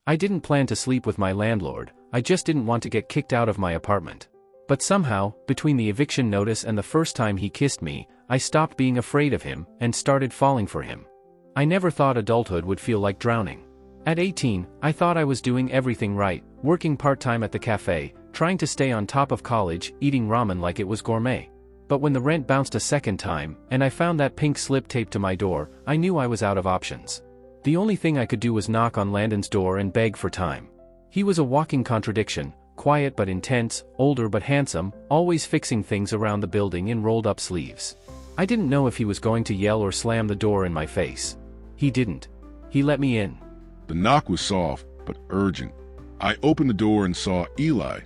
I didn't plan to sleep with my landlord, I just didn't want to get kicked out of my apartment. But somehow, between the eviction notice and the first time he kissed me, I stopped being afraid of him and started falling for him. I never thought adulthood would feel like drowning. At 18, I thought I was doing everything right, working part-time at the cafe, trying to stay on top of college, eating ramen like it was gourmet. But when the rent bounced a second time, and I found that pink slip taped to my door, I knew I was out of options. The only thing I could do was knock on Landon's door and beg for time. He was a walking contradiction, quiet but intense, older but handsome, always fixing things around the building in rolled-up sleeves. I didn't know if he was going to yell or slam the door in my face. He didn't. He let me in. The knock was soft, but urgent. I opened the door and saw Eli,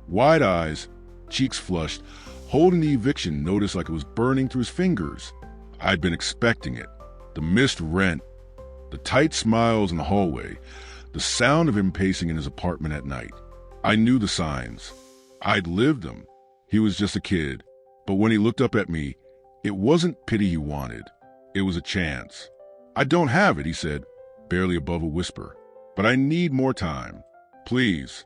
wide eyes, cheeks flushed, holding the eviction notice like it was burning through his fingers. I'd been expecting it. The missed rent, the tight smiles in the hallway, the sound of him pacing in his apartment at night. I knew the signs. I'd lived them. He was just a kid. But when he looked up at me, it wasn't pity he wanted. It was a chance. "I don't have it," he said, barely above a whisper. "But I need more time. Please."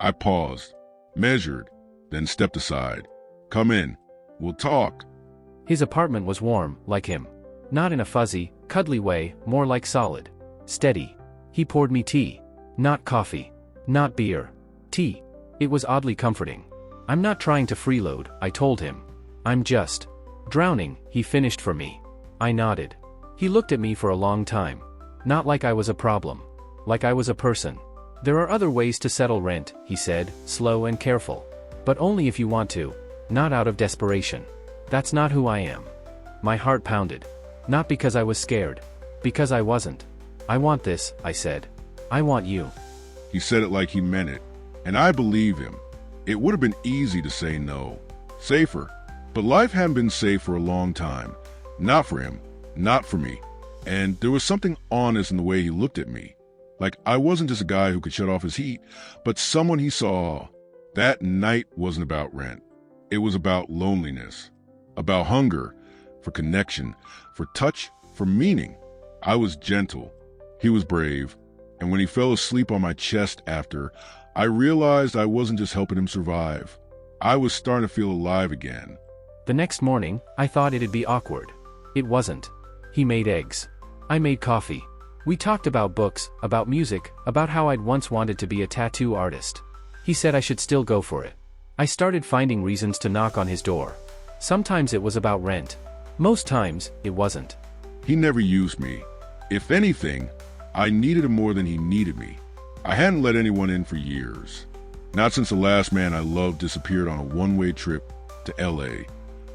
I paused, measured, then stepped aside. "Come in. We'll talk." His apartment was warm, like him. Not in a fuzzy, cuddly way, more like solid. Steady. He poured me tea. Not coffee. Not beer. Tea. It was oddly comforting. "I'm not trying to freeload," I told him. "I'm just drowning," he finished for me. I nodded. He looked at me for a long time. Not like I was a problem. Like I was a person. "There are other ways to settle rent," he said, slow and careful. "But only if you want to. Not out of desperation. That's not who I am." My heart pounded. Not because I was scared. Because I wasn't. "I want this," I said. "I want you." He said it like he meant it, and I believe him. It would have been easy to say no. Safer. But life hadn't been safe for a long time. Not for him. Not for me. And there was something honest in the way he looked at me. Like I wasn't just a guy who could shut off his heat, but someone he saw. That night wasn't about rent. It was about loneliness. About hunger. For connection. For touch. For meaning. I was gentle. He was brave. And when he fell asleep on my chest after, I realized I wasn't just helping him survive. I was starting to feel alive again. The next morning, I thought it'd be awkward. It wasn't. He made eggs. I made coffee. We talked about books, about music, about how I'd once wanted to be a tattoo artist. He said I should still go for it. I started finding reasons to knock on his door. Sometimes it was about rent. Most times, it wasn't. He never used me. If anything, I needed him more than he needed me. I hadn't let anyone in for years. Not since the last man I loved disappeared on a one-way trip to LA.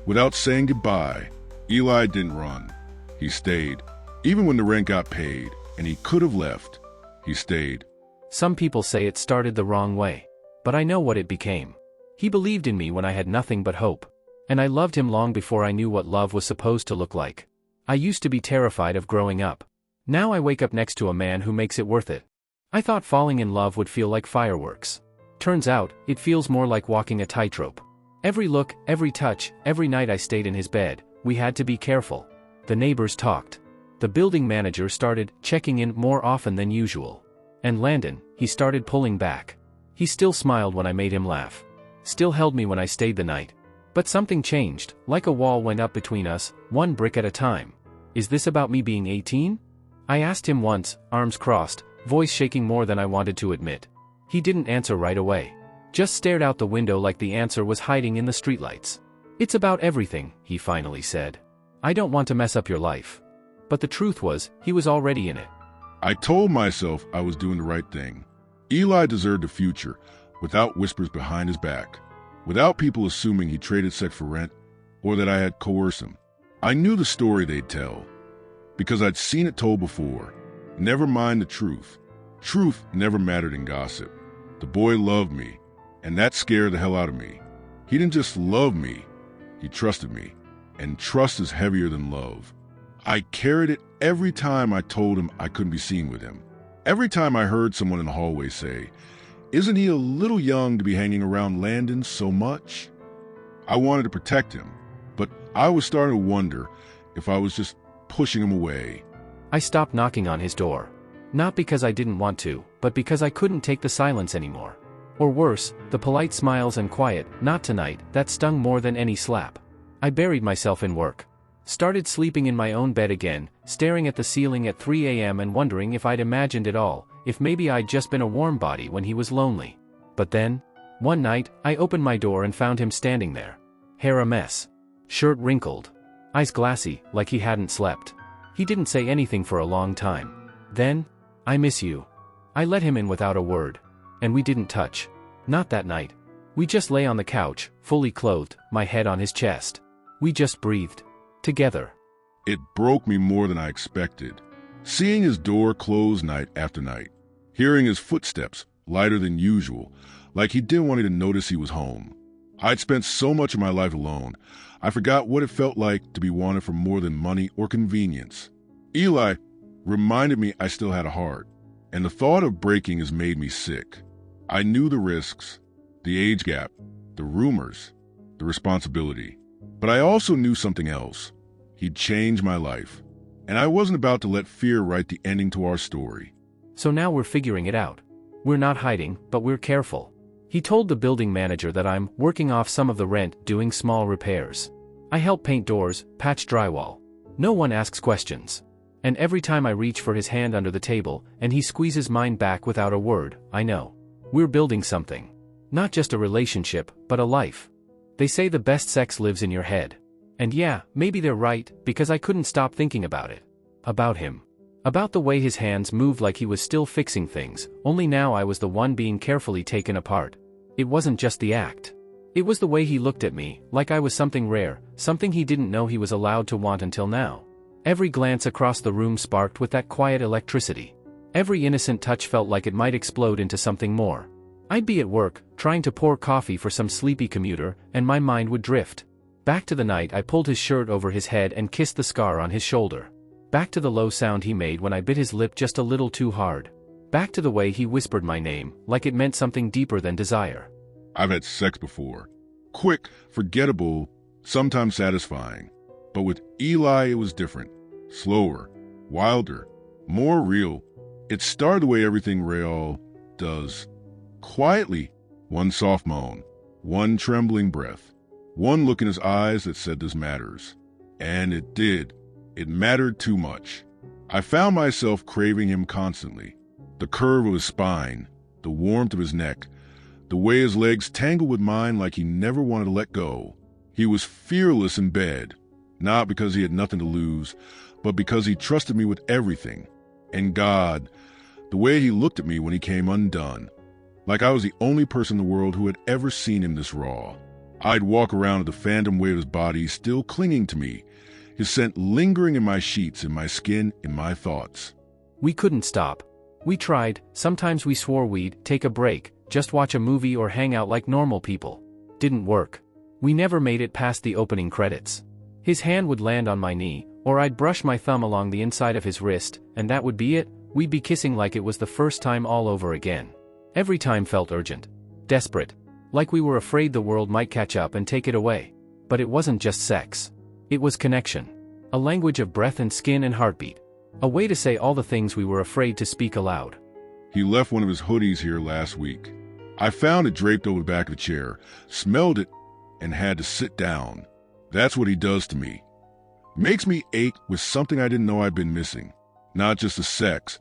Without saying goodbye, Eli didn't run. He stayed. Even when the rent got paid, and he could have left, he stayed. Some people say it started the wrong way. But I know what it became. He believed in me when I had nothing but hope. And I loved him long before I knew what love was supposed to look like. I used to be terrified of growing up. Now I wake up next to a man who makes it worth it. I thought falling in love would feel like fireworks. Turns out, it feels more like walking a tightrope. Every look, every touch, every night I stayed in his bed, we had to be careful. The neighbors talked. The building manager started checking in more often than usual. And Landon, he started pulling back. He still smiled when I made him laugh. Still held me when I stayed the night. But something changed, like a wall went up between us, one brick at a time. Is this about me being 18? I asked him once, arms crossed, voice shaking more than I wanted to admit. He didn't answer right away. Just stared out the window like the answer was hiding in the streetlights. "It's about everything," he finally said. "I don't want to mess up your life." But the truth was, he was already in it. I told myself I was doing the right thing. Eli deserved a future, without whispers behind his back. Without people assuming he traded sex for rent, or that I had coerced him. I knew the story they'd tell, because I'd seen it told before. Never mind the truth. Truth never mattered in gossip. The boy loved me, and that scared the hell out of me. He didn't just love me, he trusted me, and trust is heavier than love. I carried it every time I told him I couldn't be seen with him. Every time I heard someone in the hallway say, "Isn't he a little young to be hanging around Landon so much?" I wanted to protect him, but I was starting to wonder if I was just pushing him away. I stopped knocking on his door. Not because I didn't want to, but because I couldn't take the silence anymore. Or worse, the polite smiles and quiet, "Not tonight," that stung more than any slap. I buried myself in work. Started sleeping in my own bed again, staring at the ceiling at 3 a.m. and wondering if I'd imagined it all, if maybe I'd just been a warm body when he was lonely. But then, one night, I opened my door and found him standing there. Hair a mess. Shirt wrinkled. Eyes glassy, like he hadn't slept. He didn't say anything for a long time. Then, "I miss you." I let him in without a word. And we didn't touch. Not that night. We just lay on the couch, fully clothed, my head on his chest. We just breathed. Together. It broke me more than I expected. Seeing his door close night after night. Hearing his footsteps, lighter than usual, like he didn't want me to notice he was home. I'd spent so much of my life alone, I forgot what it felt like to be wanted for more than money or convenience. Eli reminded me I still had a heart, and the thought of breaking has made me sick. I knew the risks, the age gap, the rumors, the responsibility. But I also knew something else. He'd changed my life, and I wasn't about to let fear write the ending to our story. So now we're figuring it out. We're not hiding, but we're careful. He told the building manager that I'm working off some of the rent, doing small repairs. I help paint doors, patch drywall. No one asks questions. And every time I reach for his hand under the table, and he squeezes mine back without a word, I know. We're building something. Not just a relationship, but a life. They say the best sex lives in your head. And yeah, maybe they're right, because I couldn't stop thinking about it. About him. About the way his hands moved like he was still fixing things, only now I was the one being carefully taken apart. It wasn't just the act. It was the way he looked at me, like I was something rare, something he didn't know he was allowed to want until now. Every glance across the room sparked with that quiet electricity. Every innocent touch felt like it might explode into something more. I'd be at work, trying to pour coffee for some sleepy commuter, and my mind would drift. Back to the night I pulled his shirt over his head and kissed the scar on his shoulder. Back to the low sound he made when I bit his lip just a little too hard. Back to the way he whispered my name, like it meant something deeper than desire. I've had sex before. Quick, forgettable, sometimes satisfying. But with Eli it was different. Slower, wilder, more real. It started the way everything real does. Quietly, one soft moan, one trembling breath, one look in his eyes that said this matters. And it did. It mattered too much. I found myself craving him constantly. The curve of his spine, the warmth of his neck, the way his legs tangled with mine like he never wanted to let go. He was fearless in bed, not because he had nothing to lose, but because he trusted me with everything. And God, the way he looked at me when he came undone, like I was the only person in the world who had ever seen him this raw. I'd walk around with the phantom weight of his body still clinging to me, his scent lingering in my sheets, in my skin, in my thoughts. We couldn't stop. We tried, sometimes we swore we'd take a break, just watch a movie or hang out like normal people. Didn't work. We never made it past the opening credits. His hand would land on my knee, or I'd brush my thumb along the inside of his wrist, and that would be it. We'd be kissing like it was the first time all over again. Every time felt urgent. Desperate. Like we were afraid the world might catch up and take it away. But it wasn't just sex. It was connection. A language of breath and skin and heartbeat. A way to say all the things we were afraid to speak aloud. He left one of his hoodies here last week. I found it draped over the back of a chair, smelled it, and had to sit down. That's what he does to me. Makes me ache with something I didn't know I'd been missing. Not just the sex,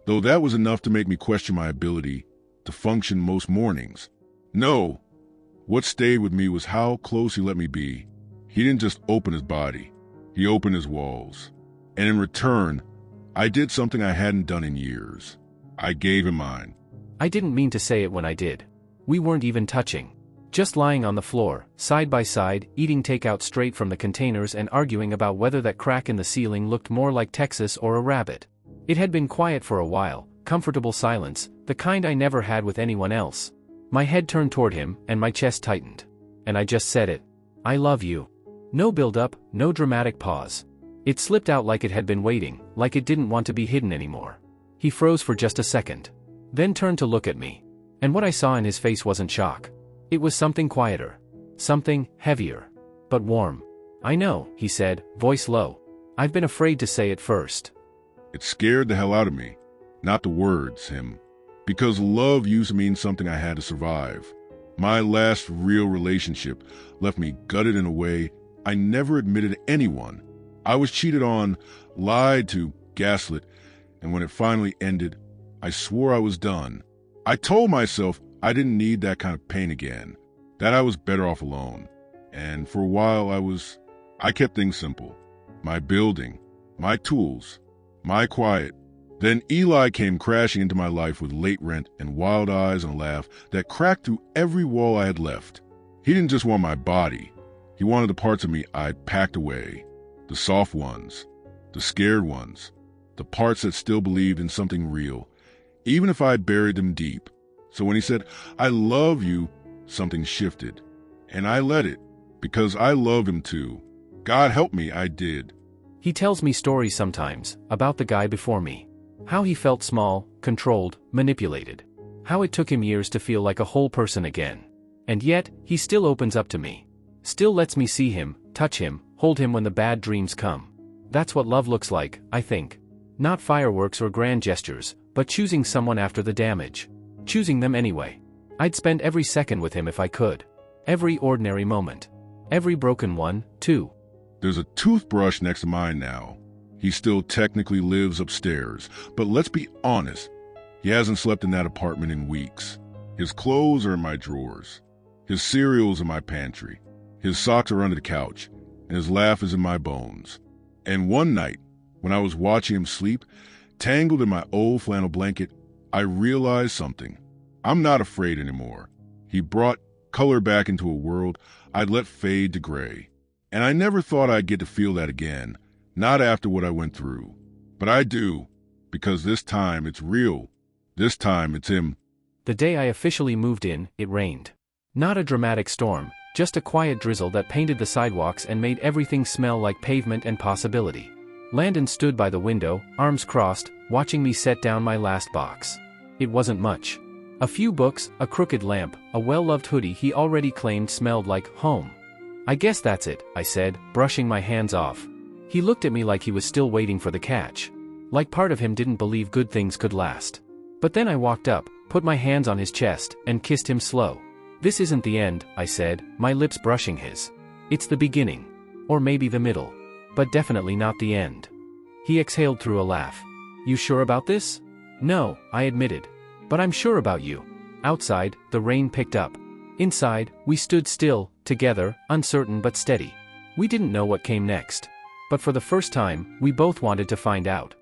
though that was enough to make me question my ability to function most mornings. No, what stayed with me was how close he let me be. He didn't just open his body, he opened his walls. And in return, I did something I hadn't done in years. I gave him mine. I didn't mean to say it when I did. We weren't even touching. Just lying on the floor, side by side, eating takeout straight from the containers and arguing about whether that crack in the ceiling looked more like Texas or a rabbit. It had been quiet for a while, comfortable silence, the kind I never had with anyone else. My head turned toward him, and my chest tightened. And I just said it. I love you. No build-up, no dramatic pause. It slipped out like it had been waiting, like it didn't want to be hidden anymore. He froze for just a second. Then turned to look at me. And what I saw in his face wasn't shock. It was something quieter. Something heavier. But warm. I know, he said, voice low. I've been afraid to say it first. It scared the hell out of me. not the words, him. Because love used to mean something I had to survive. My last real relationship left me gutted in a way I never admitted to anyone. I was cheated on, lied to, gaslit, and when it finally ended, I swore I was done. I told myself I didn't need that kind of pain again, that I was better off alone. And for a while I kept things simple. My building, my tools, my quiet. Then Eli came crashing into my life with late rent and wild eyes and a laugh that cracked through every wall I had left. He didn't just want my body. He wanted the parts of me I'd packed away. The soft ones, the scared ones, the parts that still believed in something real, even if I buried them deep. So when he said, "I love you," something shifted. And I let it, because I love him too. God help me, I did. He tells me stories sometimes, about the guy before me. How he felt small, controlled, manipulated. How it took him years to feel like a whole person again. And yet, he still opens up to me. Still lets me see him, touch him, hold him when the bad dreams come. That's what love looks like, I think. Not fireworks or grand gestures, but choosing someone after the damage. Choosing them anyway. I'd spend every second with him if I could. Every ordinary moment. Every broken one, too. There's a toothbrush next to mine now. He still technically lives upstairs, but let's be honest, he hasn't slept in that apartment in weeks. His clothes are in my drawers. His cereal's in my pantry. His socks are under the couch, and his laugh is in my bones. And one night, when I was watching him sleep, tangled in my old flannel blanket, I realized something. I'm not afraid anymore. He brought color back into a world I'd let fade to gray. And I never thought I'd get to feel that again, not after what I went through. But I do, because this time it's real. This time it's him. The day I officially moved in, it rained. Not a dramatic storm, just a quiet drizzle that painted the sidewalks and made everything smell like pavement and possibility. Landon stood by the window, arms crossed, watching me set down my last box. It wasn't much. A few books, a crooked lamp, a well-loved hoodie he already claimed smelled like home. "I guess that's it," I said, brushing my hands off. He looked at me like he was still waiting for the catch. Like part of him didn't believe good things could last. But then I walked up, put my hands on his chest, and kissed him slow. "This isn't the end," I said, my lips brushing his. "It's the beginning. Or maybe the middle. But definitely not the end." He exhaled through a laugh. "You sure about this?" "No," I admitted. "But I'm sure about you." Outside, the rain picked up. Inside, we stood still, together, uncertain but steady. We didn't know what came next. But for the first time, we both wanted to find out.